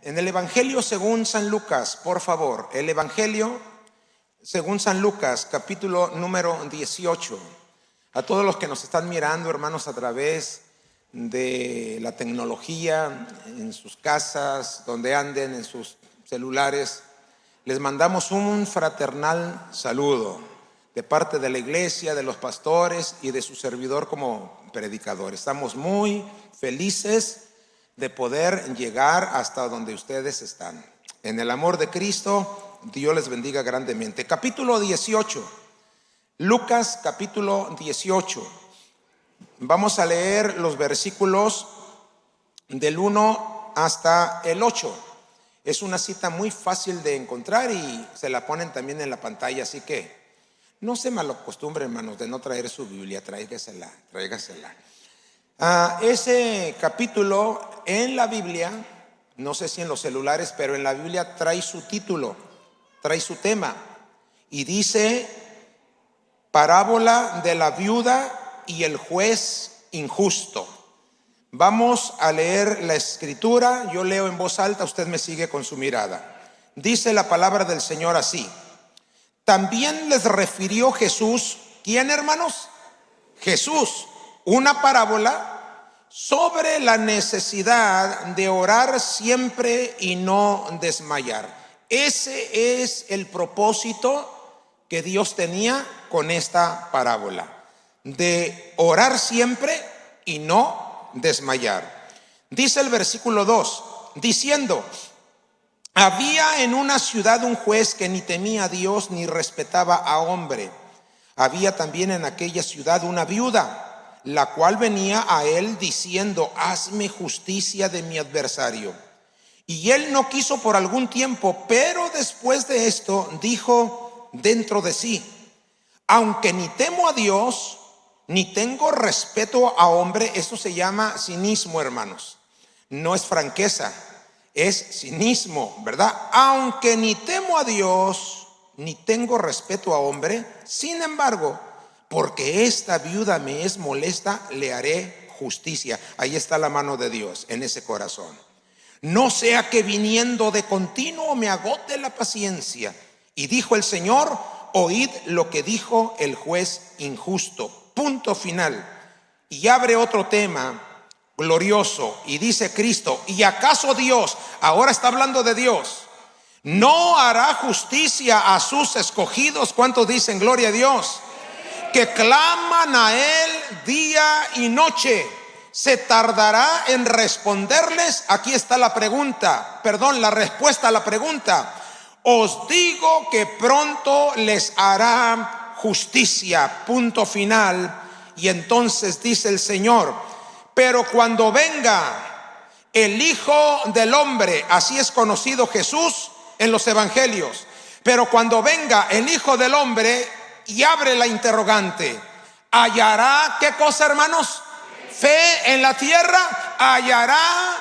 En el Evangelio según San Lucas, por favor, el Evangelio según San Lucas, capítulo número 18. A todos los que nos están mirando, hermanos, a través de la tecnología, en sus casas, donde anden, en sus celulares, les mandamos un fraternal saludo de parte de la iglesia, de los pastores y de su servidor como predicador. Estamos muy felices de poder llegar hasta donde ustedes están. En el amor de Cristo, Dios les bendiga grandemente. Capítulo 18, Lucas capítulo 18. Vamos a leer los versículos del 1 hasta el 8. Es una cita muy fácil de encontrar y se la ponen también en la pantalla, así que no se malacostumbren, hermanos, de no traer su Biblia, tráigasela. Ese capítulo en la Biblia, no sé si en los celulares, pero en la Biblia trae su título, trae su tema y dice: parábola de la viuda y el juez injusto. Vamos a leer la escritura. Yo leo en voz alta, usted me sigue con su mirada. Dice la palabra del Señor así: también les refirió Jesús, ¿quién, hermanos? Jesús, una parábola sobre la necesidad de orar siempre y no desmayar. Ese es el propósito que Dios tenía con esta parábola, de orar siempre y no desmayar. Dice el versículo 2, diciendo: había en una ciudad un juez que ni temía a Dios ni respetaba a hombre. Había también en aquella ciudad una viuda, la cual venía a él diciendo: hazme justicia de mi adversario. Y él no quiso por algún tiempo, pero después de esto dijo dentro de sí: aunque ni temo a Dios, ni tengo respeto a hombre. Esto se llama cinismo, hermanos. No es franqueza, es cinismo, ¿verdad? Aunque ni temo a Dios, ni tengo respeto a hombre, sin embargo, porque esta viuda me es molesta, le haré justicia. Ahí está la mano de Dios en ese corazón. No sea que viniendo de continuo me agote la paciencia. Y dijo el Señor: oíd lo que dijo el juez injusto. Punto final. Y abre otro tema glorioso y dice Cristo: ¿y acaso Dios, ahora está hablando de Dios, no hará justicia a sus escogidos? ¿Cuántos dicen gloria a Dios? Que claman a él día y noche. ¿Se tardará en responderles? Aquí está la respuesta a la pregunta. Os digo que pronto les hará justicia. Punto final. Y entonces dice el Señor: pero cuando venga el Hijo del Hombre, así es conocido Jesús en los evangelios, pero cuando venga el Hijo del Hombre, y abre la interrogante, ¿hallará qué cosa, hermanos? ¿Fe en la tierra? ¿Hallará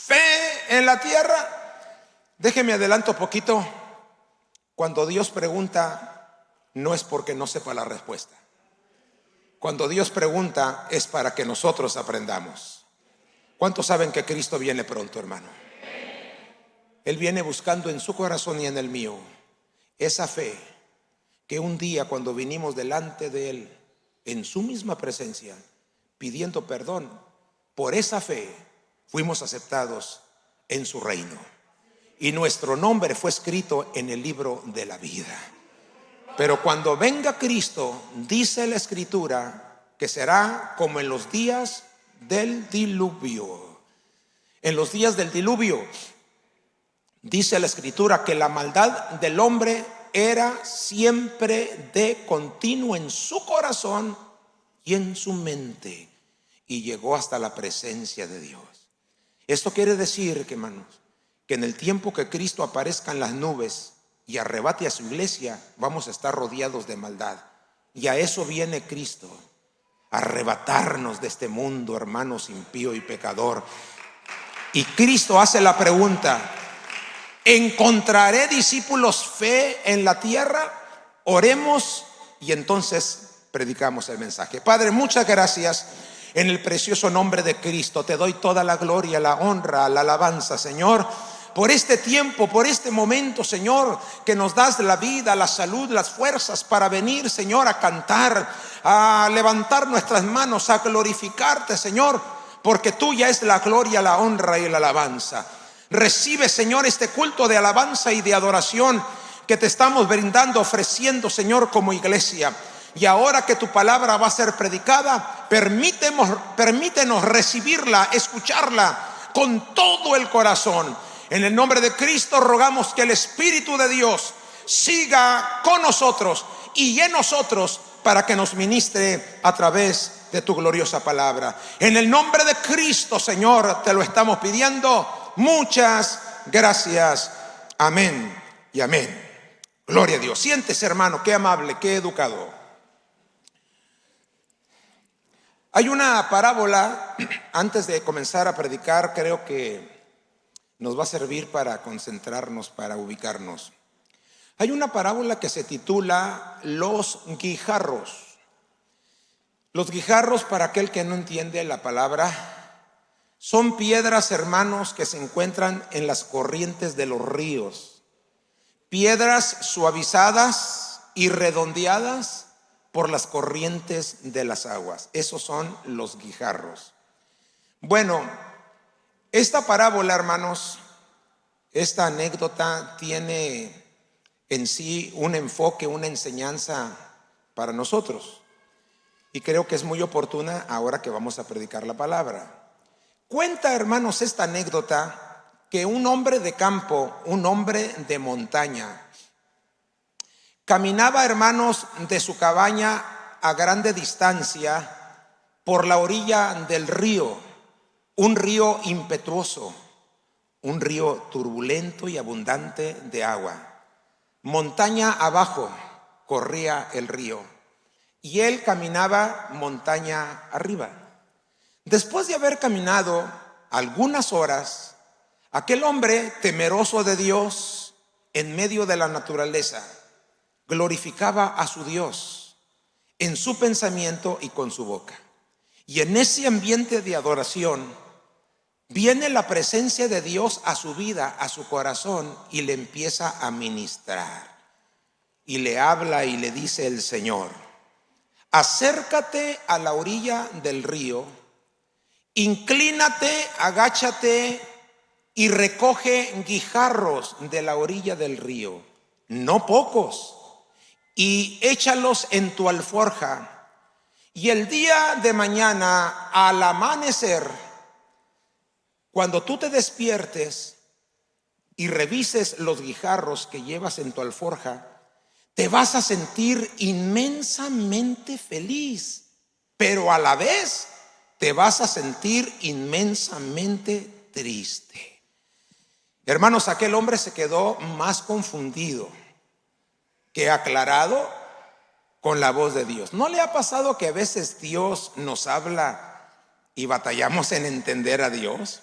fe en la tierra? Déjeme adelanto un poquito. Cuando Dios pregunta, no es porque no sepa la respuesta. Cuando Dios pregunta, es para que nosotros aprendamos. ¿Cuántos saben que Cristo viene pronto, hermano? Él viene buscando en su corazón y en el mío esa fe que un día, cuando vinimos delante de Él, en su misma presencia, pidiendo perdón, por esa fe fuimos aceptados en su reino. Y nuestro nombre fue escrito en el libro de la vida. Pero cuando venga Cristo, dice la Escritura, que será como en los días del diluvio. En los días del diluvio, dice la Escritura que la maldad del hombre era siempre de continuo en su corazón y en su mente, y llegó hasta la presencia de Dios. Esto quiere decir, que, hermanos, que en el tiempo que Cristo aparezca en las nubes y arrebate a su iglesia, vamos a estar rodeados de maldad. Y a eso viene Cristo, a arrebatarnos de este mundo, hermanos, impío y pecador. Y Cristo hace la pregunta: ¿encontraré discípulos fe en la tierra? Oremos y entonces predicamos el mensaje. Padre, muchas gracias. En el precioso nombre de Cristo te doy toda la gloria, la honra, la alabanza, Señor, por este tiempo, por este momento, Señor, que nos das la vida, la salud, las fuerzas para venir, Señor, a cantar, a levantar nuestras manos, a glorificarte, Señor, porque tuya es la gloria, la honra y la alabanza. Recibe, Señor, este culto de alabanza y de adoración que te estamos brindando, ofreciendo, Señor, como iglesia. Y ahora que tu palabra va a ser predicada, permítenos recibirla, escucharla con todo el corazón. En el nombre de Cristo rogamos que el Espíritu de Dios siga con nosotros y en nosotros para que nos ministre a través de tu gloriosa palabra. En el nombre de Cristo, Señor, te lo estamos pidiendo. Muchas gracias. Amén y amén. Gloria a Dios. Siéntese, hermano, qué amable, qué educado. Hay una parábola, antes de comenzar a predicar, creo que nos va a servir para concentrarnos, para ubicarnos. Hay una parábola que se titula Los guijarros. Los guijarros, para aquel que no entiende la palabra, son piedras, hermanos, que se encuentran en las corrientes de los ríos. Piedras suavizadas y redondeadas por las corrientes de las aguas. Esos son los guijarros. Bueno, esta parábola, hermanos, esta anécdota tiene en sí un enfoque, una enseñanza para nosotros. Y creo que es muy oportuna ahora que vamos a predicar la palabra. Cuenta, hermanos, esta anécdota que un hombre de campo, un hombre de montaña, caminaba, hermanos, de su cabaña a grande distancia por la orilla del río, un río impetuoso, un río turbulento y abundante de agua. Montaña abajo corría el río y él caminaba montaña arriba. Después de haber caminado algunas horas, aquel hombre temeroso de Dios en medio de la naturaleza glorificaba a su Dios en su pensamiento y con su boca. Y en ese ambiente de adoración viene la presencia de Dios a su vida, a su corazón, y le empieza a ministrar. Y le habla y le dice el Señor: acércate a la orilla del río, inclínate, agáchate y recoge guijarros de la orilla del río, no pocos, y échalos en tu alforja. Y el día de mañana, al amanecer, cuando tú te despiertes y revises los guijarros que llevas en tu alforja, te vas a sentir inmensamente feliz, pero a la vez te vas a sentir inmensamente triste. Hermanos, aquel hombre se quedó más confundido que aclarado con la voz de Dios. ¿No le ha pasado que a veces Dios nos habla y batallamos en entender a Dios?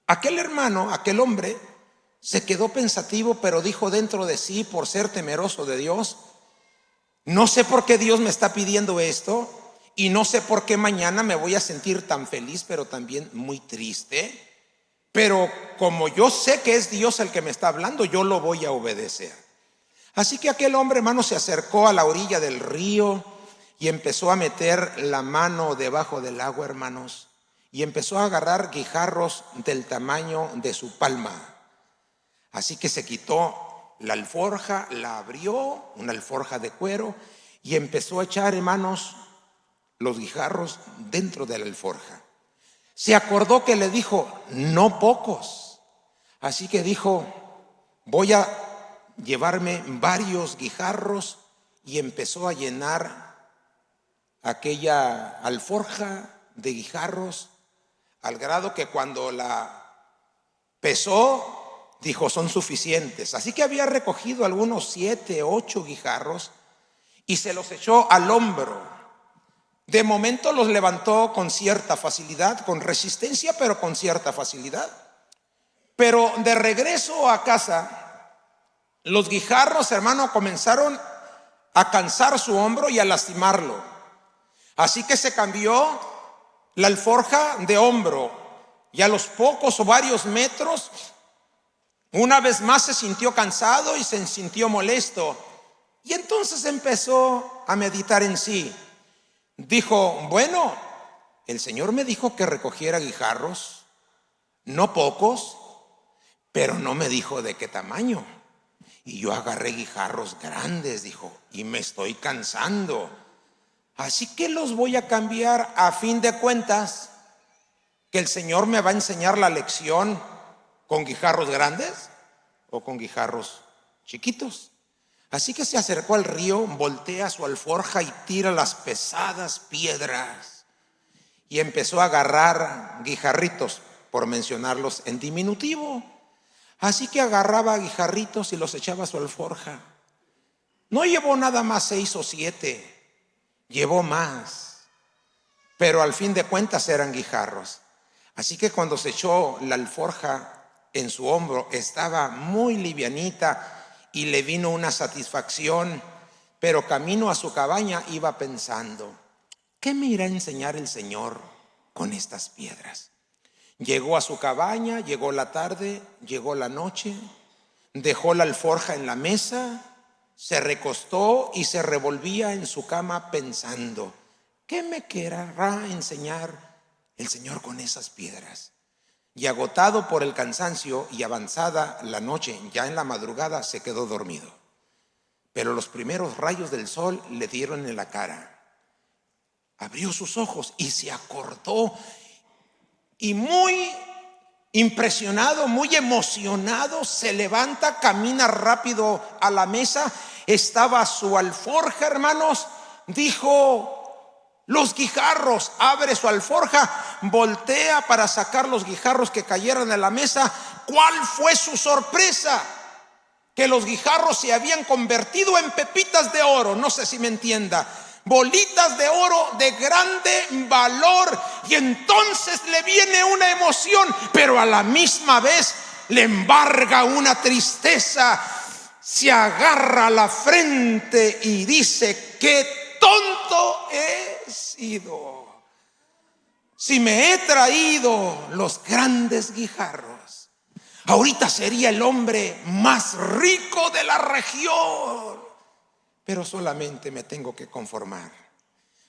Aquel hermano, aquel hombre, se quedó pensativo, pero dijo dentro de sí, por ser temeroso de Dios: no sé por qué Dios me está pidiendo esto, y no sé por qué mañana me voy a sentir tan feliz, pero también muy triste. Pero como yo sé que es Dios el que me está hablando, yo lo voy a obedecer. Así que aquel hombre, hermano, se acercó a la orilla del río y empezó a meter la mano debajo del agua, hermanos, y empezó a agarrar guijarros del tamaño de su palma. Así que se quitó la alforja, la abrió, una alforja de cuero, y empezó a echar, hermanos, los guijarros dentro de la alforja. Se acordó que le dijo: no pocos. Así que dijo: voy a llevarme varios guijarros, y empezó a llenar aquella alforja de guijarros, al grado que cuando la pesó, dijo: son suficientes. Así que había recogido algunos 7, 8 guijarros y se los echó al hombro. De momento los levantó con cierta facilidad, con resistencia, pero con cierta facilidad. Pero de regreso a casa, los guijarros, hermano, comenzaron a cansar su hombro y a lastimarlo. Así que se cambió la alforja de hombro, y a los pocos o varios metros Una vez más se sintió cansado y se sintió molesto. Y entonces empezó a meditar en sí. Dijo, bueno, el Señor me dijo que recogiera guijarros, no pocos, pero no me dijo de qué tamaño. Y yo agarré guijarros grandes, dijo, y me estoy cansando. Así que los voy a cambiar. A fin de cuentas, que el Señor me va a enseñar la lección con guijarros grandes o con guijarros chiquitos. Así que se acercó al río, voltea su alforja y tira las pesadas piedras. Y empezó a agarrar guijarritos, por mencionarlos en diminutivo. Así que agarraba guijarritos y los echaba a su alforja. No llevó nada más 6 o 7, llevó más. Pero al fin de cuentas eran guijarros. Así que cuando se echó la alforja en su hombro, estaba muy livianita y le vino una satisfacción. Pero camino a su cabaña iba pensando, ¿qué me irá a enseñar el Señor con estas piedras? Llegó a su cabaña, llegó la tarde, llegó la noche, dejó la alforja en la mesa, se recostó y se revolvía en su cama pensando, ¿qué me querrá enseñar el Señor con esas piedras? Y agotado por el cansancio y avanzada la noche, ya en la madrugada se quedó dormido. Pero los primeros rayos del sol le dieron en la cara. Abrió sus ojos y se acordó. Y muy impresionado, muy emocionado, se levanta, camina rápido a la mesa. Estaba su alforja, hermanos. Dijo, los guijarros. Abre su alforja, voltea para sacar los guijarros que cayeron en la mesa. ¿Cuál fue su sorpresa? Que los guijarros se habían convertido en pepitas de oro. No sé si me entienda. Bolitas de oro de grande valor. Y entonces le viene una emoción, pero a la misma vez le embarga una tristeza. Se agarra la frente y dice, qué tonto he sido. Si me he traído los grandes guijarros, ahorita sería el hombre más rico de la región. Pero solamente me tengo que conformar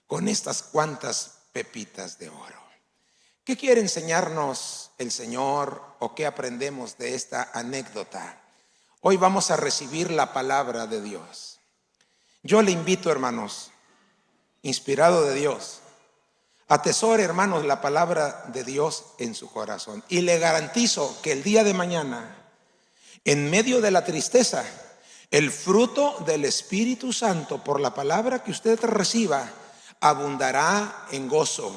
con estas cuantas pepitas de oro. ¿Qué quiere enseñarnos el Señor o qué aprendemos de esta anécdota? Hoy vamos a recibir la palabra de Dios. Yo le invito, hermanos, inspirado de Dios, atesore, hermanos, la palabra de Dios en su corazón. Y le garantizo que el día de mañana, en medio de la tristeza, el fruto del Espíritu Santo por la palabra que usted reciba abundará en gozo.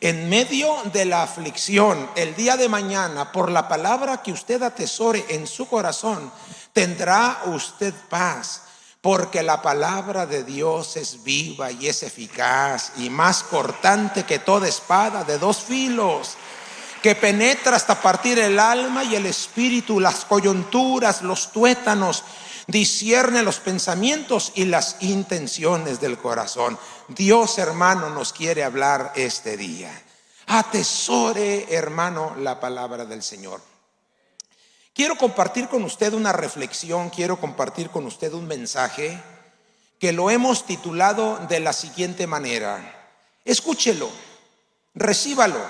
En medio de la aflicción, el día de mañana, por la palabra que usted atesore en su corazón, tendrá usted paz. Porque la palabra de Dios es viva y es eficaz y más cortante que toda espada de 2 filos, que penetra hasta partir el alma y el espíritu, las coyunturas, los tuétanos, discierne los pensamientos y las intenciones del corazón. Dios, hermano, nos quiere hablar este día. Atesore, hermano, la palabra del Señor. Quiero compartir con usted una reflexión, quiero compartir con usted un mensaje que lo hemos titulado de la siguiente manera. Escúchelo, recíbalo,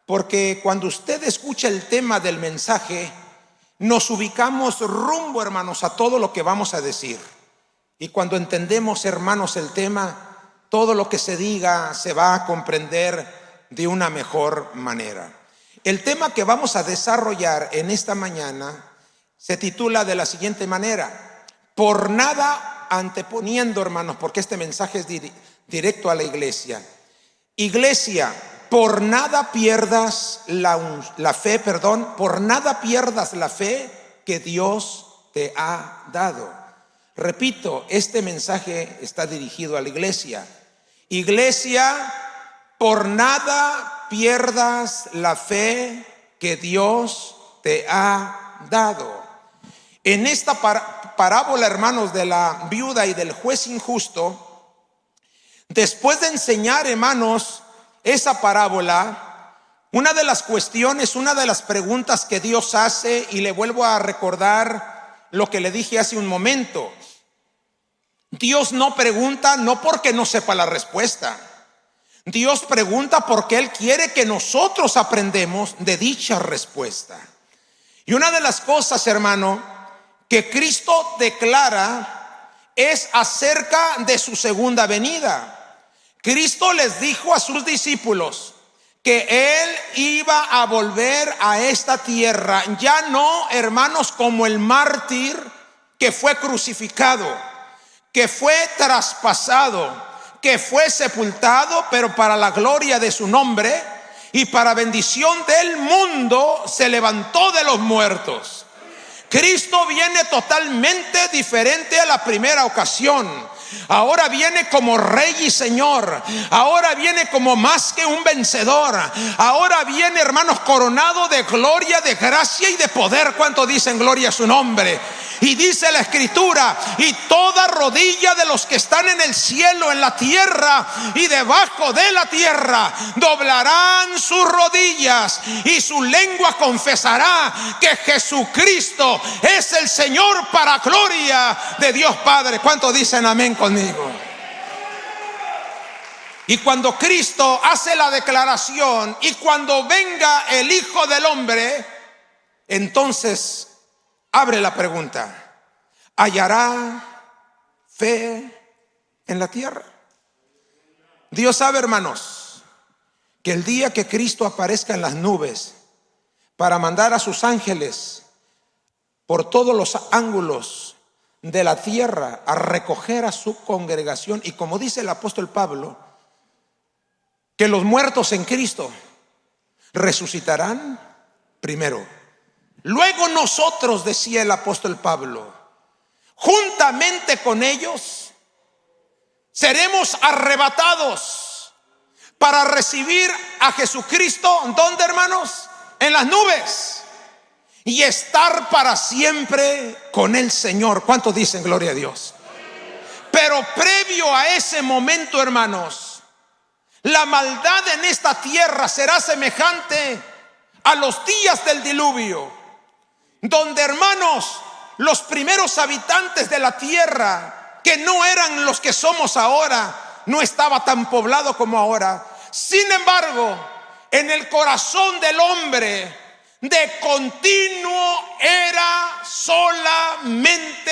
porque cuando usted escucha el tema del mensaje, nos ubicamos rumbo, hermanos, a todo lo que vamos a decir. Y cuando entendemos, hermanos, el tema, todo lo que se diga se va a comprender de una mejor manera. El tema que vamos a desarrollar en esta mañana se titula de la siguiente manera: por nada anteponiendo, hermanos, porque este mensaje es directo a la iglesia. Iglesia, por nada pierdas la fe, por nada pierdas la fe que Dios te ha dado. Repito, este mensaje está dirigido a la iglesia. Iglesia, por nada pierdas la fe que Dios te ha dado. En esta parábola, hermanos, de la viuda y del juez injusto, después de enseñar, hermanos, esa parábola, Una de las cuestiones, una de las preguntas que Dios hace, y le vuelvo a recordar lo que le dije hace un momento. Dios no pregunta no porque no sepa la respuesta. Dios pregunta porque Él quiere que nosotros aprendemos de dicha respuesta. Y una de las cosas, hermano, que Cristo declara es acerca de su segunda venida. Cristo les dijo a sus discípulos que Él iba a volver a esta tierra, ya no, hermanos, como el mártir que fue crucificado, que fue traspasado, que fue sepultado, pero para la gloria de su nombre y para bendición del mundo se levantó de los muertos. Cristo viene totalmente diferente a la primera ocasión. Ahora viene como Rey y Señor. Ahora viene como más que un vencedor. Ahora viene, hermanos, coronado de gloria, de gracia y de poder. ¿Cuánto dicen gloria a su nombre? Y dice la Escritura: y toda rodilla de los que están en el cielo, en la tierra y debajo de la tierra doblarán sus rodillas, y su lengua confesará que Jesucristo es el Señor, para gloria de Dios Padre. ¿Cuánto dicen amén conmigo? Y cuando Cristo hace la declaración, y cuando venga el Hijo del Hombre, entonces abre la pregunta: ¿hallará fe en la tierra? Dios sabe, hermanos, que el día que Cristo aparezca en las nubes para mandar a sus ángeles por todos los ángulos de la tierra a recoger a su congregación, y como dice el apóstol Pablo, que los muertos en Cristo resucitarán primero. Luego nosotros, decía el apóstol Pablo, juntamente con ellos seremos arrebatados para recibir a Jesucristo. ¿Dónde, hermanos? En las nubes, y estar para siempre con el Señor. ¿Cuántos dicen gloria a Dios? Pero previo a ese momento, hermanos, la maldad en esta tierra será semejante a los días del diluvio, donde, hermanos, los primeros habitantes de la tierra, que no eran los que somos ahora, no estaba tan poblado como ahora. Sin embargo, en el corazón del hombre de continuo era solamente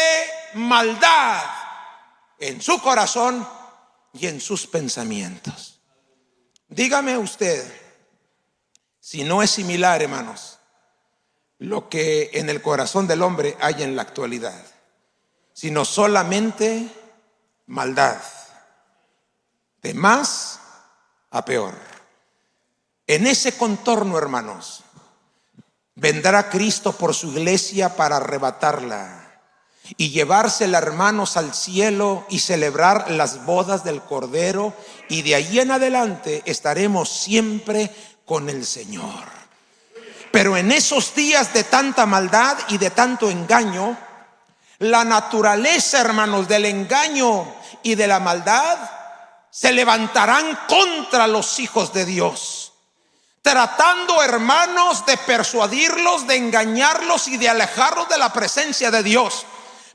maldad, en su corazón y en sus pensamientos. Dígame usted si no es similar, hermanos, lo que en el corazón del hombre hay en la actualidad, sino solamente maldad, de más a peor. En ese contorno, hermanos, vendrá Cristo por su iglesia para arrebatarla y llevársela, hermanos, al cielo y celebrar las bodas del Cordero, y de ahí en adelante estaremos siempre con el Señor. Pero en esos días de tanta maldad y de tanto engaño, la naturaleza, hermanos, del engaño y de la maldad se levantarán contra los hijos de Dios, tratando, hermanos, de persuadirlos, de engañarlos y de alejarlos de la presencia de Dios.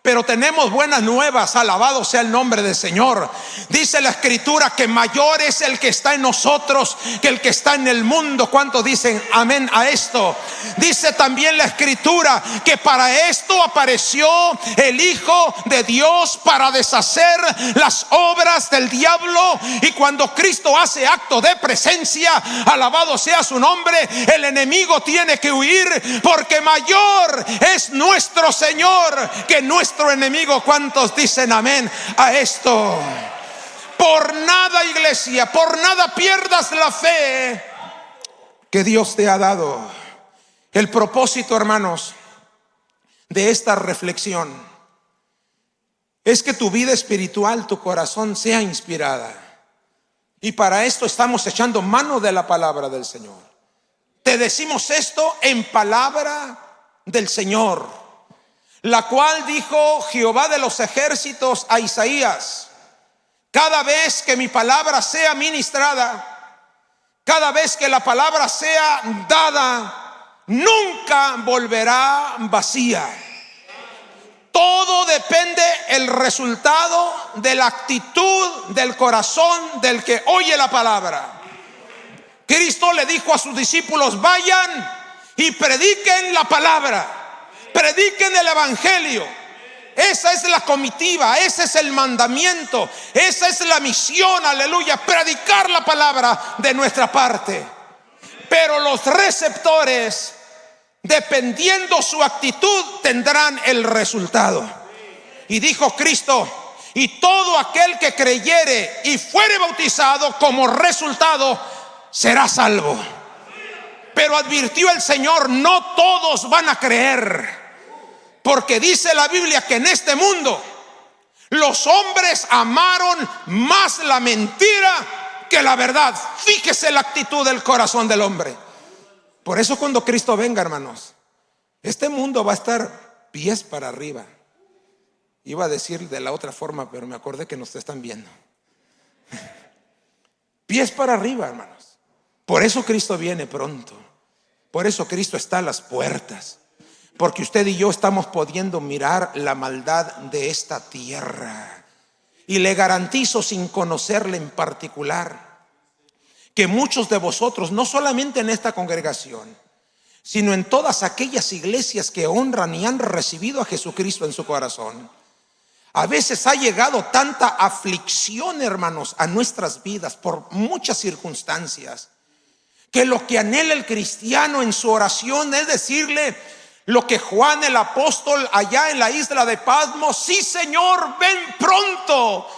Pero tenemos buenas nuevas, alabado sea el nombre del Señor. Dice la Escritura que mayor es el que está en nosotros que el que está en el mundo. ¿Cuántos dicen amén a esto? Dice también la Escritura que para esto apareció el Hijo de Dios, para deshacer las obras del diablo. Y cuando Cristo hace acto de presencia, alabado sea su nombre, el enemigo tiene que huir, porque mayor es nuestro Señor que nuestro enemigo. ¿Cuántos dicen amén a esto? Por nada, iglesia, por nada pierdas la fe que Dios te ha dado. El propósito, hermanos, de esta reflexión es que tu vida espiritual, tu corazón sea inspirada. Y para esto estamos echando mano de la palabra del Señor. Te decimos esto en palabra del Señor, la cual dijo Jehová de los ejércitos a Isaías: cada vez que mi palabra sea ministrada, cada vez que la palabra sea dada, nunca volverá vacía. Todo depende el resultado de la actitud del corazón del que oye la palabra. Cristo le dijo a sus discípulos: vayan y prediquen la palabra, prediquen el evangelio. Esa es la comitiva, ese es el mandamiento, esa es la misión, aleluya, predicar la palabra de nuestra parte. Pero los receptores, dependiendo su actitud, tendrán el resultado. Y dijo Cristo: y todo aquel que creyere y fuere bautizado, como resultado será salvo. Pero advirtió el Señor: no todos van a creer, porque dice la Biblia que en este mundo los hombres amaron más la mentira que la verdad. Fíjese la actitud del corazón del hombre. Por eso cuando Cristo venga, hermanos, este mundo va a estar pies para arriba. Iba a decir de la otra forma, pero me acordé que nos están viendo. Pies para arriba, hermanos. Por eso Cristo viene pronto. Por eso Cristo está a las puertas. Porque usted y yo estamos pudiendo mirar la maldad de esta tierra. Y le garantizo, sin conocerle en particular, que muchos de vosotros, no solamente en esta congregación, sino en todas aquellas iglesias que honran y han recibido a Jesucristo en su corazón, a veces ha llegado tanta aflicción, hermanos, a nuestras vidas por muchas circunstancias, que lo que anhela el cristiano en su oración es decirle lo que Juan el apóstol allá en la isla de Patmos: sí, Señor, ven pronto.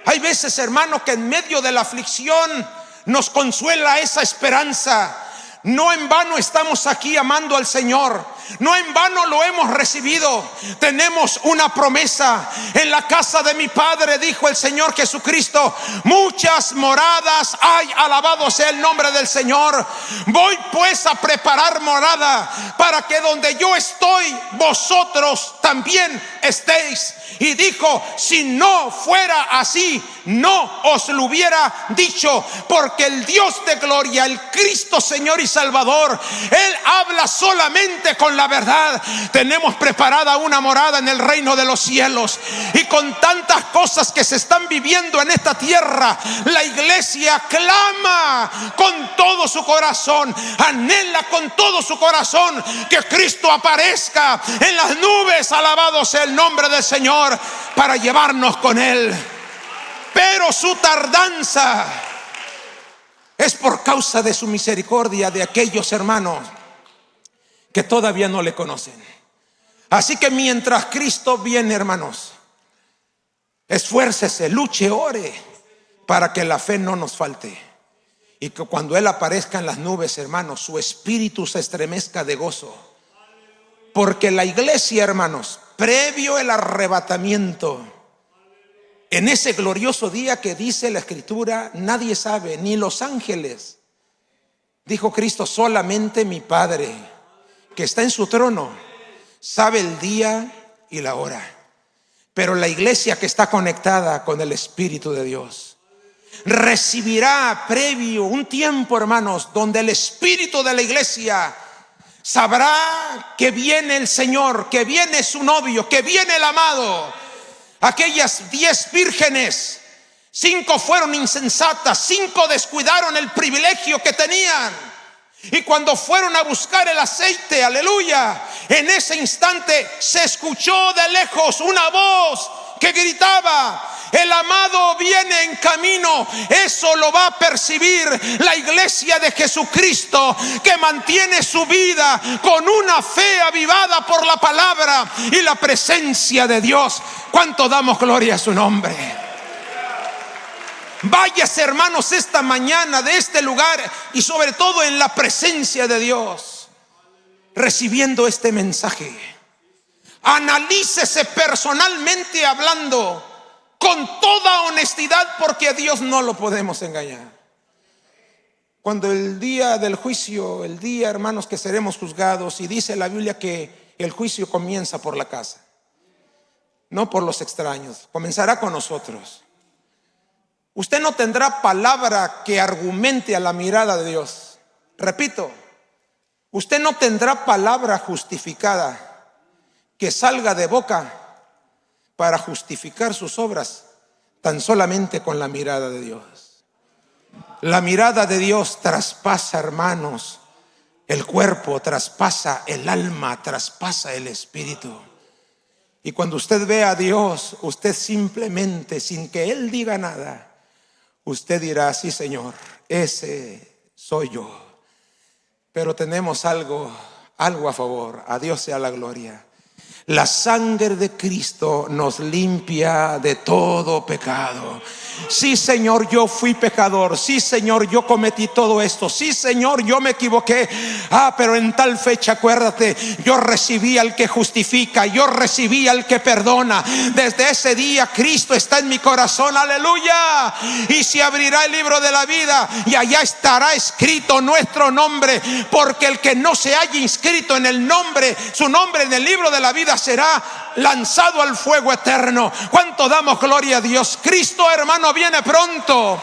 Hay veces, hermano, que en medio de la aflicción nos consuela esa esperanza. No en vano estamos aquí amando al Señor. No en vano lo hemos recibido. Tenemos una promesa. En la casa de mi Padre, dijo el Señor Jesucristo, muchas moradas hay. Alabado sea el nombre del Señor. Voy pues a preparar morada, para que donde yo estoy, vosotros también estéis. Y dijo: si no fuera así, no os lo hubiera dicho, porque el Dios de gloria, el Cristo Señor y Salvador, Él habla solamente con la verdad. Tenemos preparada una morada en el reino de los cielos. Y con tantas cosas que se están viviendo en esta tierra, la iglesia clama con todo su corazón, anhela con todo su corazón que Cristo aparezca en las nubes, alabado sea el nombre del Señor, para llevarnos con Él. Pero su tardanza es por causa de su misericordia de aquellos hermanos que todavía no le conocen. Así que mientras Cristo viene, hermanos, esfuércese, luche, ore, para que la fe no nos falte. Y que cuando Él aparezca en las nubes, hermanos, su espíritu se estremezca de gozo. Porque la iglesia, hermanos, previo el arrebatamiento, en ese glorioso día que dice la Escritura, nadie sabe, ni los ángeles. Dijo Cristo: solamente mi Padre, que está en su trono, sabe el día y la hora. Pero la iglesia que está conectada con el Espíritu de Dios recibirá previo un tiempo, hermanos, donde el Espíritu de la iglesia sabrá que viene el Señor, que viene su novio, que viene el amado. Aquellas 10 vírgenes, 5 fueron insensatas, 5 descuidaron el privilegio que tenían. Y cuando fueron a buscar el aceite, aleluya, en ese instante se escuchó de lejos una voz que gritaba: el amado viene en camino. Eso lo va a percibir la iglesia de Jesucristo, que mantiene su vida con una fe avivada por la palabra y la presencia de Dios. ¿Cuánto damos gloria a su nombre? Váyase, hermanos, esta mañana de este lugar y sobre todo en la presencia de Dios, recibiendo este mensaje. Analícese personalmente hablando, con toda honestidad, porque a Dios no lo podemos engañar. Cuando el día del juicio, el día, hermanos, que seremos juzgados, y dice la Biblia que el juicio comienza por la casa, no por los extraños, comenzará con nosotros. Usted no tendrá palabra que argumente a la mirada de Dios. Repito, usted no tendrá palabra justificada que salga de boca para justificar sus obras tan solamente con la mirada de Dios. La mirada de Dios traspasa, hermanos, el cuerpo, traspasa el alma, traspasa el espíritu. Y cuando usted ve a Dios, usted simplemente, sin que Él diga nada, usted dirá: sí, Señor, ese soy yo. Pero tenemos algo a favor. A Dios sea la gloria. La sangre de Cristo nos limpia de todo pecado. Sí, Señor, yo fui pecador. Sí, Señor, yo cometí todo esto. Sí, Señor, yo me equivoqué. Pero en tal fecha, acuérdate, yo recibí al que justifica, yo recibí al que perdona. Desde ese día Cristo está en mi corazón. Aleluya. Y se abrirá el libro de la vida y allá estará escrito nuestro nombre, porque el que no se haya inscrito en el nombre, su nombre en el libro de la vida, será lanzado al fuego eterno. ¿Cuánto damos gloria a Dios? Cristo, hermano, viene pronto.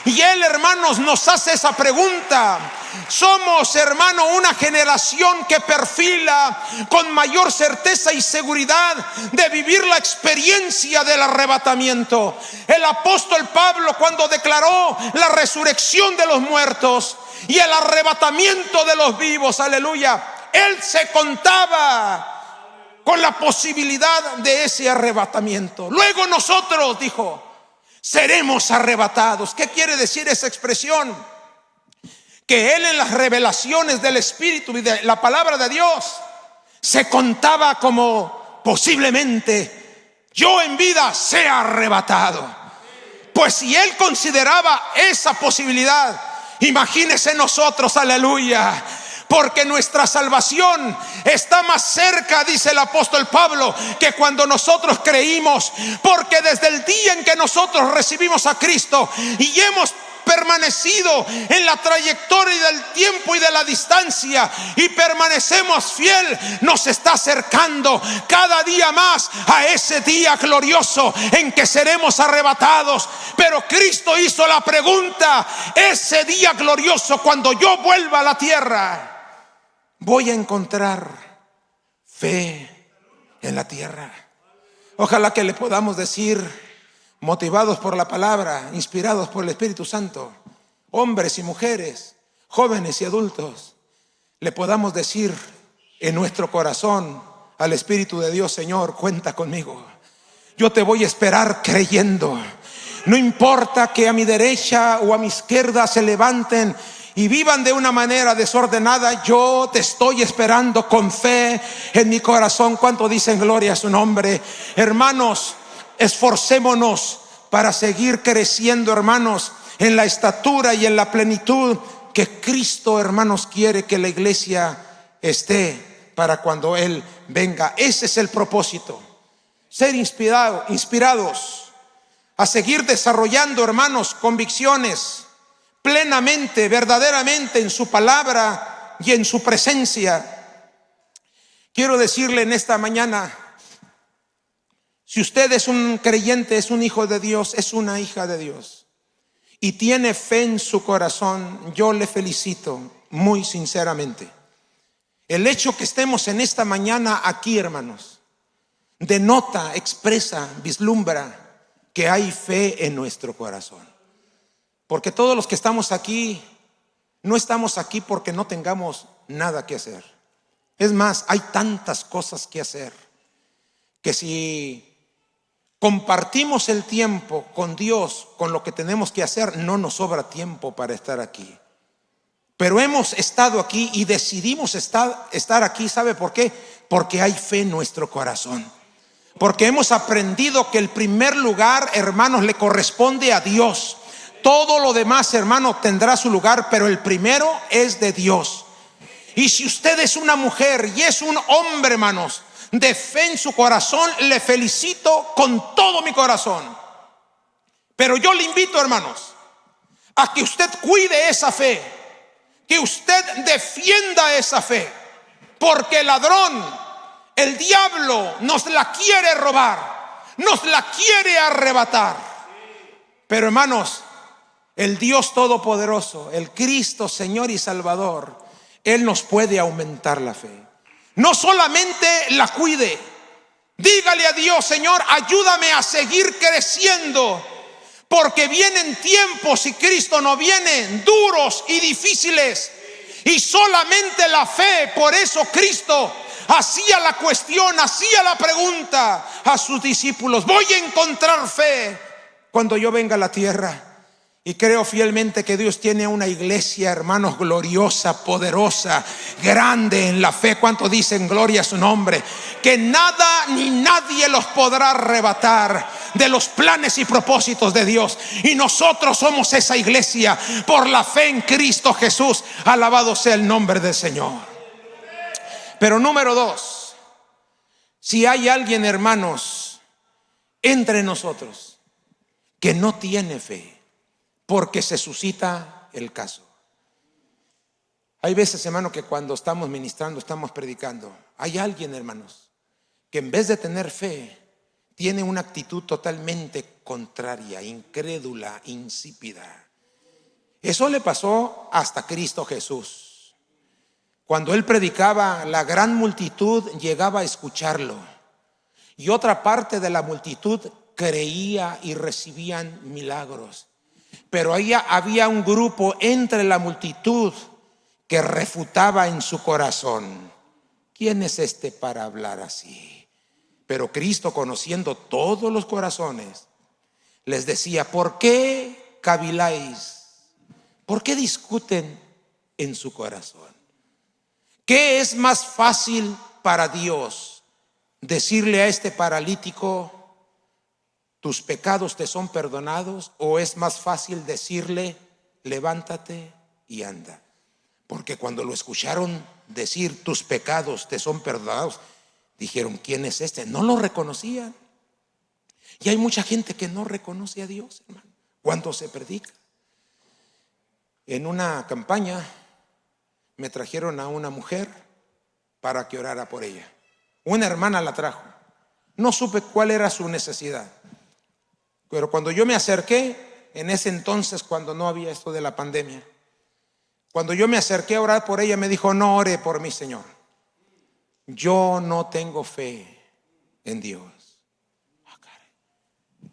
Y Él, hermanos, nos hace esa pregunta. Somos, hermano, una generación que perfila con mayor certeza y seguridad de vivir la experiencia del arrebatamiento. El apóstol Pablo, cuando declaró la resurrección de los muertos y el arrebatamiento de los vivos, aleluya, él se contaba con la posibilidad de ese arrebatamiento. Luego nosotros, dijo, seremos arrebatados. ¿Qué quiere decir esa expresión? Que él, en las revelaciones del Espíritu y de la palabra de Dios, se contaba como posiblemente yo en vida sea arrebatado. Pues si él consideraba esa posibilidad, imagínese nosotros, aleluya. Porque nuestra salvación está más cerca, dice el apóstol Pablo, que cuando nosotros creímos. Porque desde el día en que nosotros recibimos a Cristo y hemos permanecido en la trayectoria del tiempo y de la distancia y permanecemos fiel, nos está acercando cada día más a ese día glorioso en que seremos arrebatados. Pero Cristo hizo la pregunta: ese día glorioso, cuando yo vuelva a la tierra, ¿voy a encontrar fe en la tierra? Ojalá que le podamos decir, motivados por la palabra, inspirados por el Espíritu Santo, hombres y mujeres, jóvenes y adultos, le podamos decir en nuestro corazón al Espíritu de Dios: Señor, cuenta conmigo. Yo te voy a esperar creyendo. No importa que a mi derecha o a mi izquierda se levanten y vivan de una manera desordenada, yo te estoy esperando con fe en mi corazón. ¿Cuánto dicen gloria a su nombre? Hermanos, esforcémonos para seguir creciendo, hermanos, en la estatura y en la plenitud que Cristo, hermanos, quiere que la iglesia esté para cuando Él venga. Ese es el propósito: ser inspirados a seguir desarrollando, hermanos, convicciones plenamente, verdaderamente en su palabra y en su presencia. Quiero decirle en esta mañana, si usted es un creyente, es un hijo de Dios, es una hija de Dios y tiene fe en su corazón, yo le felicito muy sinceramente. El hecho que estemos en esta mañana aquí, hermanos, denota, expresa, vislumbra que hay fe en nuestro corazón. Porque todos los que estamos aquí, no estamos aquí porque no tengamos nada que hacer. Es más, hay tantas cosas que hacer que si compartimos el tiempo con Dios, con lo que tenemos que hacer, no nos sobra tiempo para estar aquí. Pero hemos estado aquí y decidimos estar aquí. ¿Sabe por qué? Porque hay fe en nuestro corazón. Porque hemos aprendido que el primer lugar, hermanos, le corresponde a Dios. Todo lo demás, hermano, tendrá su lugar, pero el primero es de Dios. Y si usted es una mujer y es un hombre, hermanos, de fe en su corazón, le felicito con todo mi corazón. Pero yo le invito, hermanos, a que usted cuide esa fe, que usted defienda esa fe, porque el ladrón, el diablo, nos la quiere robar, nos la quiere arrebatar. Pero hermanos, el Dios Todopoderoso, el Cristo Señor y Salvador, Él nos puede aumentar la fe. No solamente la cuide, dígale a Dios: Señor, ayúdame a seguir creciendo, porque vienen tiempos, si Cristo no viene, duros y difíciles, y solamente la fe. Por eso Cristo hacía la cuestión, hacía la pregunta a sus discípulos: ¿voy a encontrar fe cuando yo venga a la tierra? Y creo fielmente que Dios tiene una iglesia, hermanos, gloriosa, poderosa, grande en la fe. ¿Cuántos dicen gloria a su nombre? Que nada ni nadie los podrá arrebatar de los planes y propósitos de Dios. Y nosotros somos esa iglesia por la fe en Cristo Jesús. Alabado sea el nombre del Señor. Pero número 2, si hay alguien, hermanos, entre nosotros que no tiene fe, porque se suscita el caso. Hay veces, hermano, que cuando estamos ministrando, estamos predicando, hay alguien, hermanos, que en vez de tener fe, tiene una actitud totalmente contraria, incrédula, insípida. Eso le pasó hasta Cristo Jesús. Cuando Él predicaba, la gran multitud llegaba a escucharlo, y otra parte de la multitud creía y recibían milagros. Pero ahí había un grupo entre la multitud que refutaba en su corazón: ¿quién es este para hablar así? Pero Cristo, conociendo todos los corazones, les decía: ¿por qué caviláis? ¿Por qué discuten en su corazón? ¿Qué es más fácil para Dios? ¿Decirle a este paralítico: tus pecados te son perdonados? ¿O es más fácil decirle: levántate y anda? Porque cuando lo escucharon decir: tus pecados te son perdonados, dijeron: ¿quién es este? No lo reconocían. Y hay mucha gente que no reconoce a Dios, hermano, cuando se predica. En una campaña me trajeron a una mujer para que orara por ella. Una hermana la trajo. No supe cuál era su necesidad. Pero cuando yo me acerqué, en ese entonces, cuando no había esto de la pandemia, cuando yo me acerqué a orar por ella, me dijo: no ore por mí, Señor, yo no tengo fe en Dios.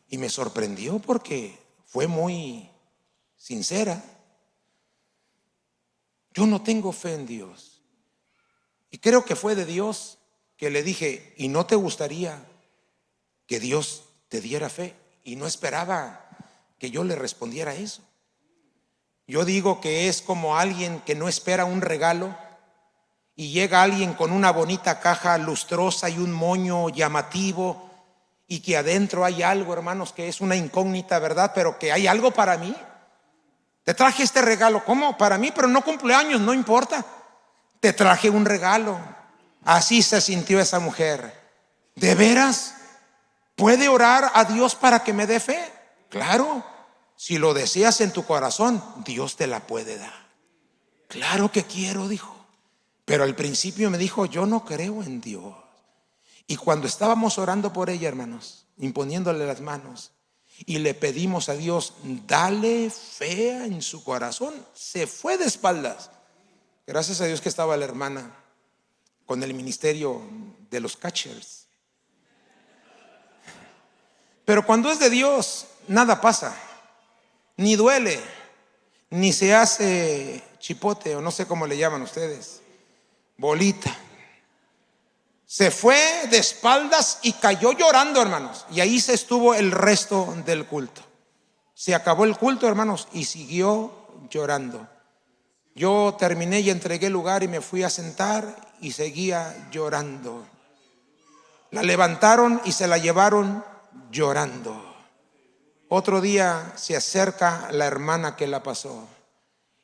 Y me sorprendió porque fue muy sincera. Yo no tengo fe en Dios. Y creo que fue de Dios que le dije: ¿y no te gustaría que Dios te diera fe? Y no esperaba que yo le respondiera eso. Yo digo que es como alguien que no espera un regalo y llega alguien con una bonita caja lustrosa y un moño llamativo, y que adentro hay algo, hermanos, que es una incógnita, ¿verdad? Pero que hay algo para mí. Te traje este regalo. ¿Cómo? Para mí, pero no cumpleaños, no importa. Te traje un regalo. Así se sintió esa mujer. ¿De veras? ¿Puede orar a Dios para que me dé fe? Claro, si lo deseas en tu corazón, Dios te la puede dar. Claro que quiero, dijo. Pero al principio me dijo: yo no creo en Dios. Y cuando estábamos orando por ella, hermanos, imponiéndole las manos, y le pedimos a Dios: dale fe en su corazón, se fue de espaldas. Gracias a Dios que estaba la hermana con el ministerio de los catchers. Pero cuando es de Dios, nada pasa, ni duele, ni se hace chipote, o no sé cómo le llaman ustedes, bolita. Se fue de espaldas y cayó llorando, hermanos. Y ahí se estuvo el resto del culto. Se acabó el culto, hermanos, y siguió llorando. Yo terminé y entregué el lugar y me fui a sentar y seguía llorando. La levantaron y se la llevaron llorando. Otro día se acerca la hermana que la pasó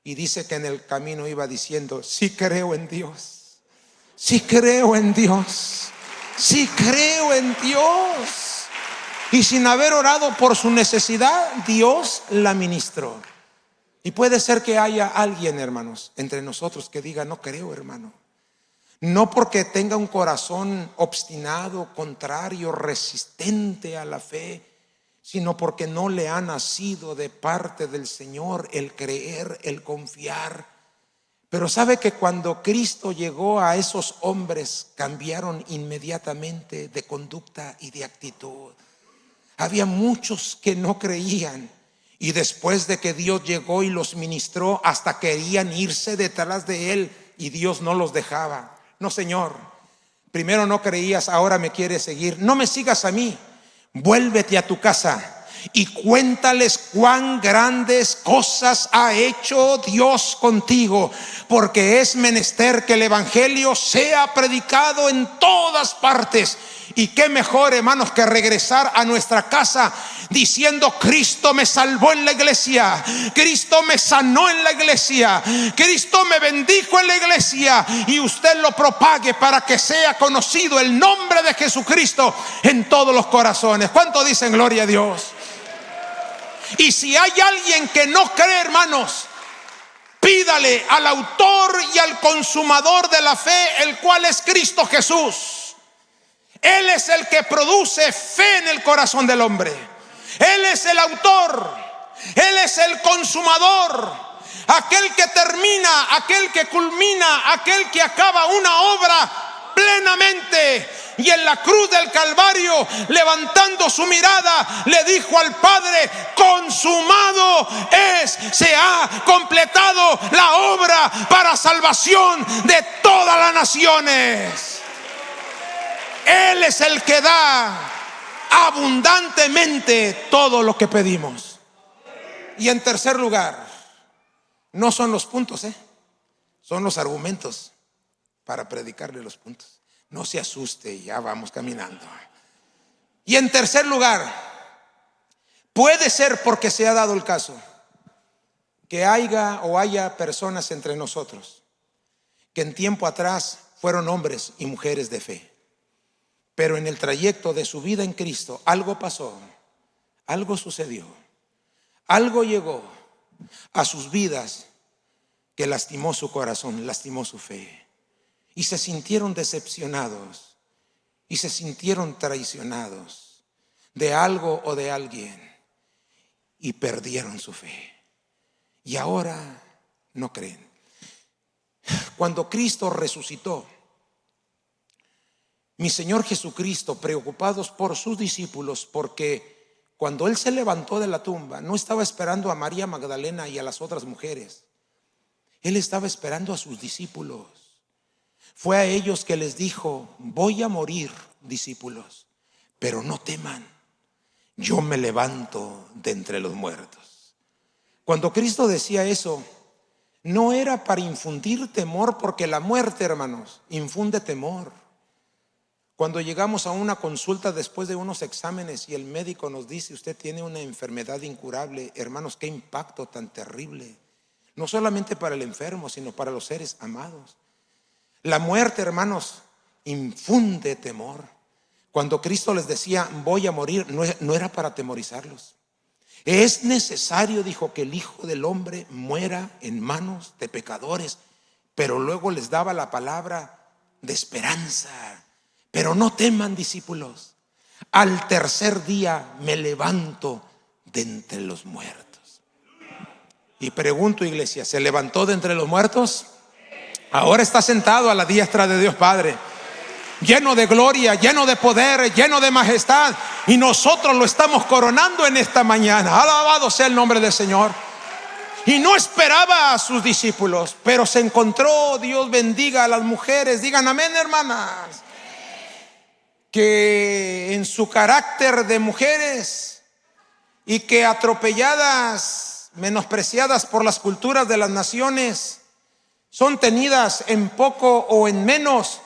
y dice que en el camino iba diciendo: sí creo en Dios, sí creo en Dios, sí creo en Dios. Y sin haber orado por su necesidad, Dios la ministró. Y puede ser que haya alguien, hermanos, entre nosotros que diga: no creo, hermano. No porque tenga un corazón obstinado, contrario, resistente a la fe, sino porque no le ha nacido de parte del Señor el creer, el confiar. Pero sabe que cuando Cristo llegó a esos hombres, cambiaron inmediatamente de conducta y de actitud. Había muchos que no creían, y después de que Dios llegó y los ministró, hasta querían irse detrás de Él, y Dios no los dejaba. No, Señor, primero no creías, ahora me quieres seguir. No me sigas a mí, vuélvete a tu casa y cuéntales cuán grandes cosas ha hecho Dios contigo, porque es menester que el evangelio sea predicado en todas partes. Y qué mejor, hermanos, que regresar a nuestra casa diciendo: Cristo me salvó en la iglesia, Cristo me sanó en la iglesia, Cristo me bendijo en la iglesia, y usted lo propague para que sea conocido el nombre de Jesucristo en todos los corazones. ¿Cuánto dicen gloria a Dios? Y si hay alguien que no cree, hermanos, pídale al autor y al consumador de la fe, el cual es Cristo Jesús. Él es el que produce fe en el corazón del hombre. Él es el autor, Él es el consumador, aquel que termina, aquel que culmina, aquel que acaba una obra plenamente. Y en la cruz del Calvario, levantando su mirada, le dijo al Padre: consumado es, se ha completado la obra para salvación de todas las naciones. Él es el que da abundantemente todo lo que pedimos. Y en tercer lugar, no son los puntos, son los argumentos para predicarle los puntos. No se asuste, ya vamos caminando. Y en tercer lugar, puede ser, porque se ha dado el caso, que haya personas entre nosotros que en tiempo atrás fueron hombres y mujeres de fe, pero en el trayecto de su vida en Cristo algo pasó, algo sucedió, algo llegó a sus vidas que lastimó su corazón, lastimó su fe. Y se sintieron decepcionados y se sintieron traicionados de algo o de alguien, y perdieron su fe. Y ahora no creen. Cuando Cristo resucitó, mi Señor Jesucristo, preocupados por sus discípulos, porque cuando Él se levantó de la tumba, no estaba esperando a María Magdalena y a las otras mujeres. Él estaba esperando a sus discípulos. Fue a ellos que les dijo: voy a morir, discípulos, pero no teman, yo me levanto de entre los muertos. Cuando Cristo decía eso, no era para infundir temor, porque la muerte, hermanos, infunde temor. Cuando llegamos a una consulta después de unos exámenes y el médico nos dice: usted tiene una enfermedad incurable, hermanos, qué impacto tan terrible, no solamente para el enfermo, sino para los seres amados. La muerte, hermanos, infunde temor. Cuando Cristo les decía: voy a morir, no era para atemorizarlos. Es necesario, dijo, que el Hijo del Hombre muera en manos de pecadores, pero luego les daba la palabra de esperanza. Pero no teman, discípulos, al tercer día me levanto de entre los muertos. Y pregunto, iglesia, ¿se levantó de entre los muertos? Ahora está sentado a la diestra de Dios Padre, lleno de gloria, lleno de poder, lleno de majestad, y nosotros lo estamos coronando en esta mañana. Alabado sea el nombre del Señor. Y no esperaba a sus discípulos, pero se encontró, Dios bendiga a las mujeres, digan amén, hermanas, que en su carácter de mujeres, y que atropelladas, menospreciadas por las culturas de las naciones, son tenidas en poco o en menos,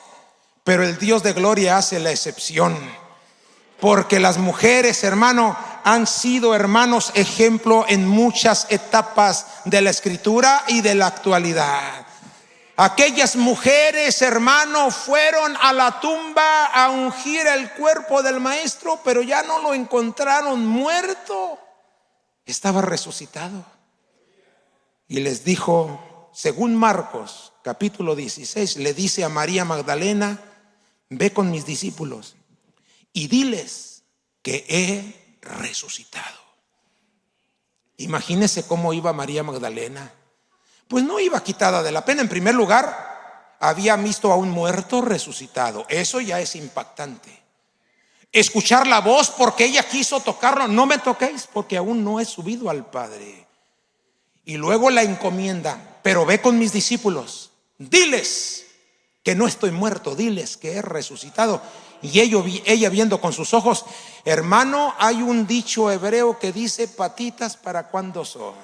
pero el Dios de gloria hace la excepción, porque las mujeres, hermano, han sido, hermanos, ejemplo en muchas etapas de la Escritura y de la actualidad. Aquellas mujeres, hermano, fueron a la tumba a ungir el cuerpo del maestro, pero ya no lo encontraron muerto, estaba resucitado. Y les dijo, según Marcos capítulo 16, le dice a María Magdalena: ve con mis discípulos y diles que he resucitado. Imagínese cómo iba María Magdalena. Pues no iba quitada de la pena. En primer lugar, había visto a un muerto resucitado. Eso ya es impactante. Escuchar la voz porque ella quiso tocarlo. No me toquéis porque aún no he subido al Padre. Y luego la encomienda: pero ve con mis discípulos, diles que no estoy muerto, diles que he resucitado. Y ella viendo con sus ojos. Hermano, hay un dicho hebreo que dice: patitas, ¿para cuándo son?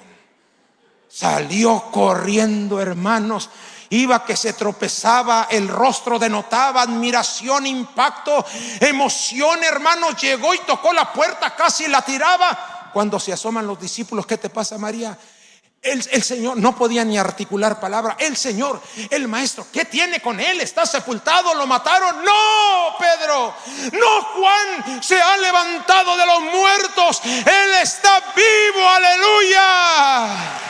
Salió corriendo, hermanos. Iba que se tropezaba, el rostro denotaba admiración, impacto, emoción, hermanos. Llegó y tocó la puerta, casi la tiraba. Cuando se asoman los discípulos: ¿qué te pasa, María? El Señor no podía ni articular palabra. El Señor, el Maestro, ¿qué tiene con él? ¿Está sepultado? ¿Lo mataron? No, Pedro, no, Juan se ha levantado de los muertos. Él está vivo, aleluya.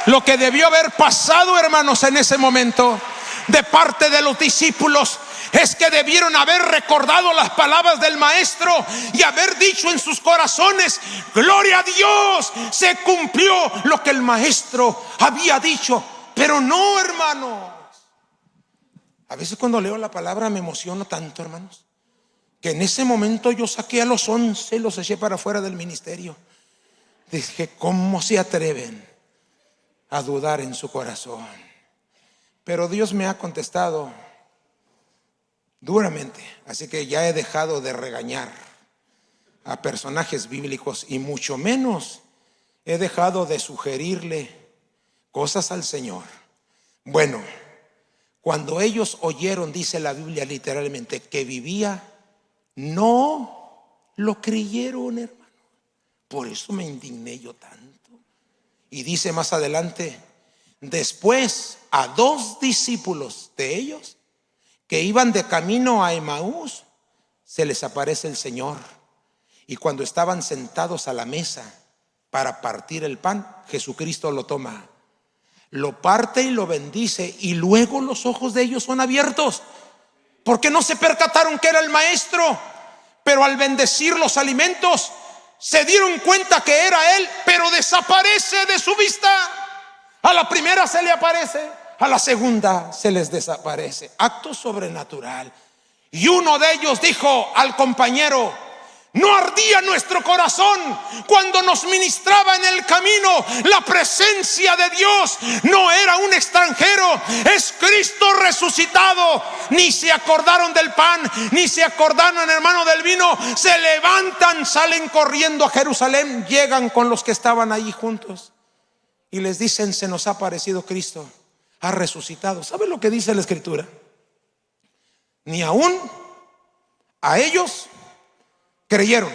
Lo que debió haber pasado, hermanos, en ese momento de parte de los discípulos es que debieron haber recordado las palabras del Maestro y haber dicho en sus corazones: gloria a Dios, se cumplió lo que el Maestro había dicho. Pero no, hermanos. A veces cuando leo la palabra me emociono tanto, hermanos, que en ese momento yo saqué a los 11 y los eché para afuera del ministerio. Dije: ¿cómo se atreven a dudar en su corazón? Pero Dios me ha contestado duramente, así que ya he dejado de regañar a personajes bíblicos y mucho menos he dejado de sugerirle cosas al Señor. Bueno, cuando ellos oyeron, dice la Biblia literalmente, que vivía, no lo creyeron, hermano. Por eso me indigné yo tanto. Y dice más adelante: después a 2 discípulos de ellos que iban de camino a Emaús, se les aparece el Señor. Y cuando estaban sentados a la mesa para partir el pan, Jesucristo lo toma, lo parte y lo bendice. Y luego los ojos de ellos son abiertos, porque no se percataron que era el Maestro. Pero al bendecir los alimentos, se dieron cuenta que era Él, pero desaparece de su vista. A la primera se le aparece, a la segunda se les desaparece. Acto sobrenatural. Y uno de ellos dijo al compañero: ¿no ardía nuestro corazón cuando nos ministraba en el camino la presencia de Dios? No era un extranjero, es Cristo resucitado. Ni se acordaron del pan, ni se acordaron, hermano, del vino. Se levantan, salen corriendo a Jerusalén, llegan con los que estaban allí juntos y les dicen: se nos ha aparecido Cristo, ha resucitado. ¿Sabe lo que dice la Escritura? Ni aún a ellos creyeron.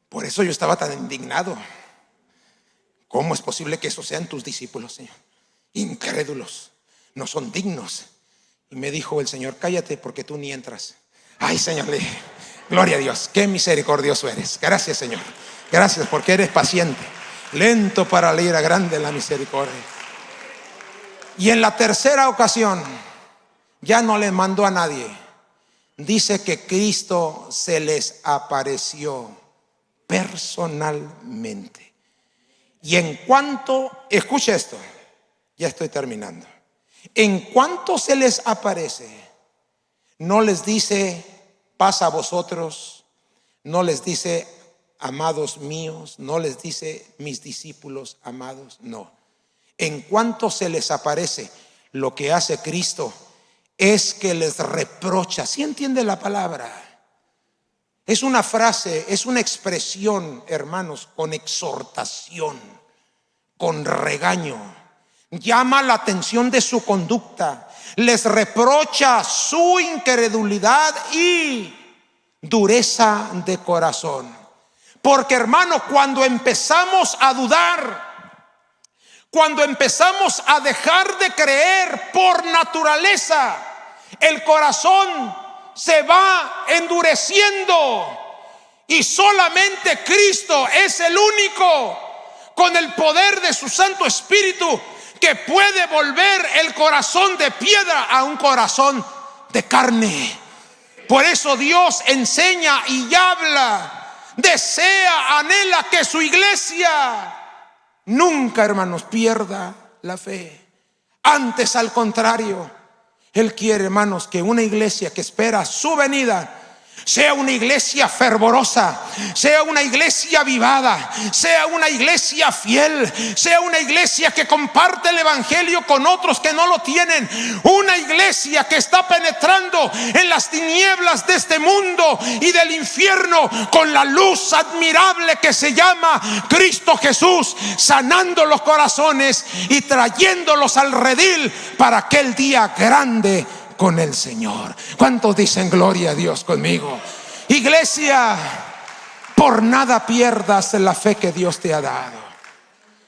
Por eso yo estaba tan indignado. ¿Cómo es posible que esos sean tus discípulos, Señor? Incrédulos, no son dignos. Y me dijo el Señor: cállate, porque tú ni entras. Ay, Señor, le dije: gloria a Dios, qué misericordioso eres. Gracias, Señor. Gracias porque eres paciente, lento para la ira, grande la misericordia. Y en la tercera ocasión ya no le mandó a nadie. Dice que Cristo se les apareció personalmente. Y en cuanto, escuche esto, ya estoy terminando. En cuanto se les aparece, no les dice: paz a vosotros, no les dice: amados míos, no les dice: mis discípulos amados, no. En cuanto se les aparece, lo que hace Cristo es que les reprocha. ¿Sí entiende la palabra? Es una frase, es una expresión, hermanos, con exhortación, con regaño. Llama la atención de su conducta, les reprocha su incredulidad y dureza de corazón. Porque, hermano, cuando empezamos a dudar, cuando empezamos a dejar de creer por naturaleza, el corazón se va endureciendo y solamente Cristo es el único con el poder de su Santo Espíritu que puede volver el corazón de piedra a un corazón de carne. Por eso Dios enseña y habla, desea, anhela que su iglesia nunca, hermanos, pierda la fe. Antes, al contrario, Él quiere, hermanos, que una iglesia que espera su venida sea una iglesia fervorosa, sea una iglesia avivada, sea una iglesia fiel, sea una iglesia que comparte el evangelio con otros que no lo tienen, una iglesia que está penetrando en las tinieblas de este mundo y del infierno con la luz admirable que se llama Cristo Jesús, sanando los corazones y trayéndolos al redil para aquel día grande con el Señor. ¿Cuántos dicen gloria a Dios conmigo? Iglesia, por nada pierdas la fe que Dios te ha dado.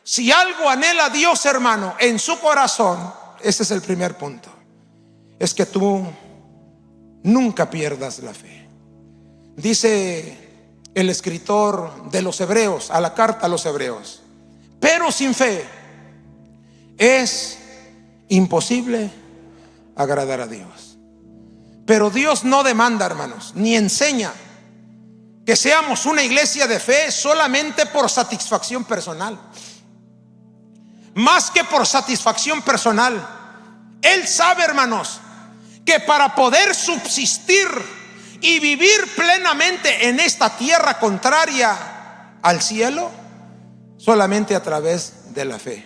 Si algo anhela Dios, hermano, en su corazón, ese es el primer punto, es que tú nunca pierdas la fe. Dice el escritor de los Hebreos, a la carta a los Hebreos: pero sin fe es imposible agradar a Dios. Pero Dios no demanda, hermanos, ni enseña que seamos una iglesia de fe solamente por satisfacción personal. Más que por satisfacción personal, Él sabe, hermanos, que para poder subsistir y vivir plenamente en esta tierra contraria al cielo, solamente a través de la fe.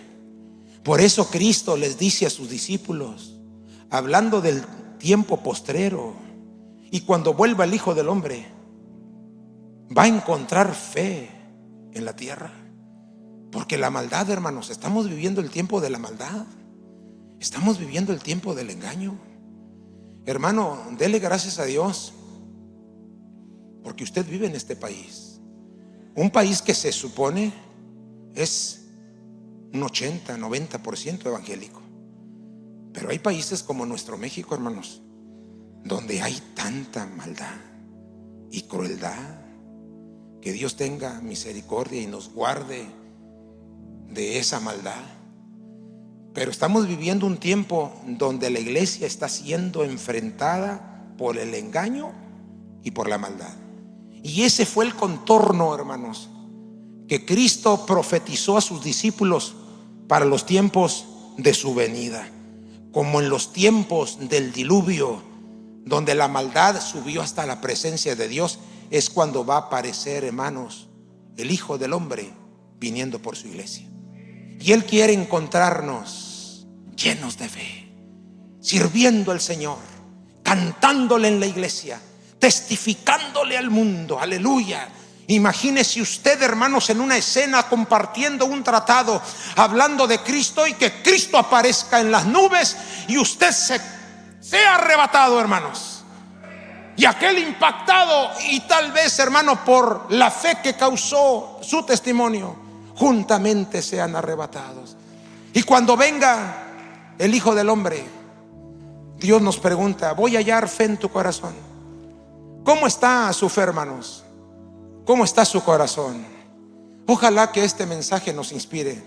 Por eso Cristo les dice a sus discípulos, hablando del tiempo postrero, y cuando vuelva el Hijo del Hombre, va a encontrar fe en la tierra. Porque la maldad, hermanos, estamos viviendo el tiempo de la maldad, estamos viviendo el tiempo del engaño. Hermano, dele gracias a Dios porque usted vive en este país, un país que se supone es un 80-90% evangélico. Pero hay países como nuestro México, hermanos, donde hay tanta maldad y crueldad. Que Dios tenga misericordia y nos guarde de esa maldad. Pero estamos viviendo un tiempo donde la iglesia está siendo enfrentada por el engaño y por la maldad. Y ese fue el contorno, hermanos, que Cristo profetizó a sus discípulos para los tiempos de su venida. Como en los tiempos del diluvio, donde la maldad subió hasta la presencia de Dios, es cuando va a aparecer, hermanos, el Hijo del Hombre viniendo por su iglesia. Y Él quiere encontrarnos llenos de fe, sirviendo al Señor, cantándole en la iglesia, testificándole al mundo. Aleluya. Imagínese usted, hermanos, en una escena compartiendo un tratado, hablando de Cristo, y que Cristo aparezca en las nubes y usted sea arrebatado, hermanos. Y aquel impactado, y tal vez, hermano, por la fe que causó su testimonio, juntamente sean arrebatados. Y cuando venga el Hijo del Hombre, Dios nos pregunta: voy a hallar fe en tu corazón. ¿Cómo está su fe, hermanos? ¿Cómo está su corazón? Ojalá que este mensaje nos inspire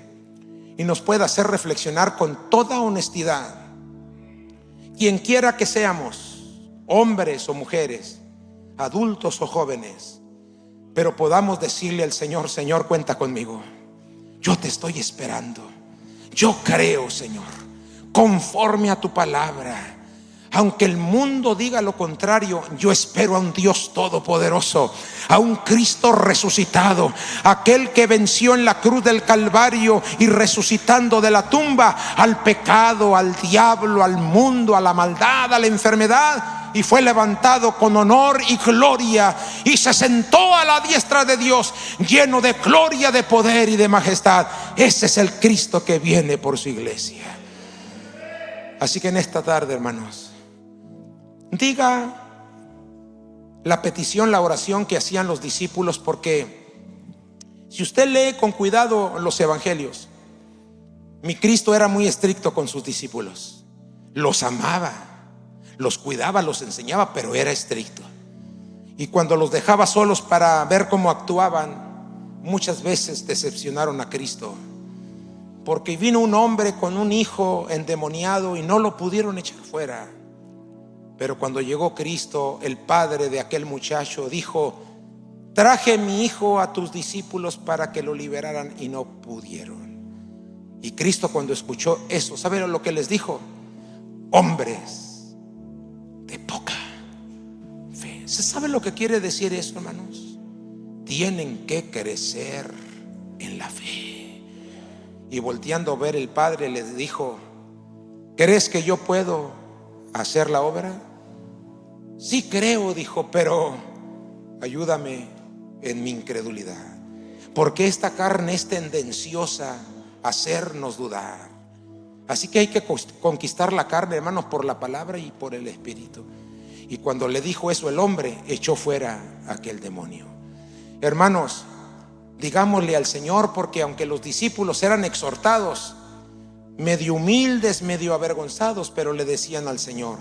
y nos pueda hacer reflexionar con toda honestidad. Quien quiera que seamos, hombres o mujeres, adultos o jóvenes, pero podamos decirle al Señor: Señor, cuenta conmigo. Yo te estoy esperando. Yo creo, Señor, conforme a tu palabra. Aunque el mundo diga lo contrario, yo espero a un Dios todopoderoso, a un Cristo resucitado, aquel que venció en la cruz del Calvario y resucitando de la tumba al pecado, al diablo, al mundo, a la maldad, a la enfermedad, y fue levantado con honor y gloria y se sentó a la diestra de Dios, lleno de gloria, de poder y de majestad. Ese es el Cristo que viene por su iglesia. Así que en esta tarde, hermanos, diga la petición, la oración que hacían los discípulos, porque si usted lee con cuidado los evangelios, mi Cristo era muy estricto con sus discípulos. Los amaba, los cuidaba, los enseñaba, pero era estricto. Y cuando los dejaba solos para ver cómo actuaban, muchas veces decepcionaron a Cristo, porque vino un hombre con un hijo endemoniado y no lo pudieron echar fuera. Pero cuando llegó Cristo, el padre de aquel muchacho dijo: traje mi hijo a tus discípulos para que lo liberaran y no pudieron. Y Cristo, cuando escuchó eso, ¿saben lo que les dijo? Hombres de poca fe. ¿Se sabe lo que quiere decir eso, hermanos? Tienen que crecer en la fe. Y volteando a ver, el padre les dijo: ¿crees que yo puedo hacer la obra? Sí creo, dijo, pero ayúdame en mi incredulidad, porque esta carne es tendenciosa a hacernos dudar. Así que hay que conquistar la carne, hermanos, por la palabra y por el Espíritu. Y cuando le dijo eso, el hombre echó fuera aquel demonio. Hermanos, digámosle al Señor, porque aunque los discípulos eran exhortados, medio humildes, medio avergonzados, pero le decían al Señor: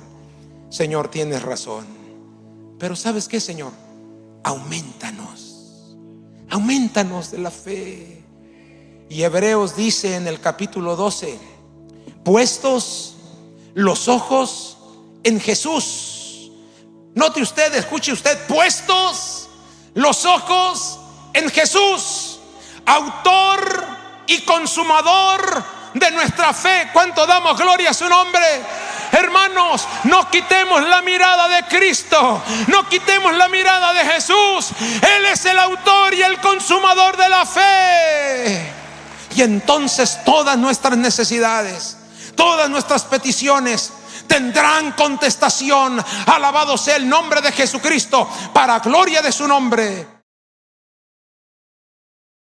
Señor, tienes razón, pero ¿sabes qué, Señor? Aumentanos de la fe. Y Hebreos dice en el capítulo 12: puestos los ojos en Jesús. Note usted, escuche usted: puestos los ojos en Jesús, autor y consumador de nuestra fe. ¿Cuánto damos gloria a su nombre? Hermanos, no quitemos la mirada de Cristo, no quitemos la mirada de Jesús. Él es el autor y el consumador de la fe. Y entonces todas nuestras necesidades, todas nuestras peticiones tendrán contestación. Alabado sea el nombre de Jesucristo, para gloria de su nombre.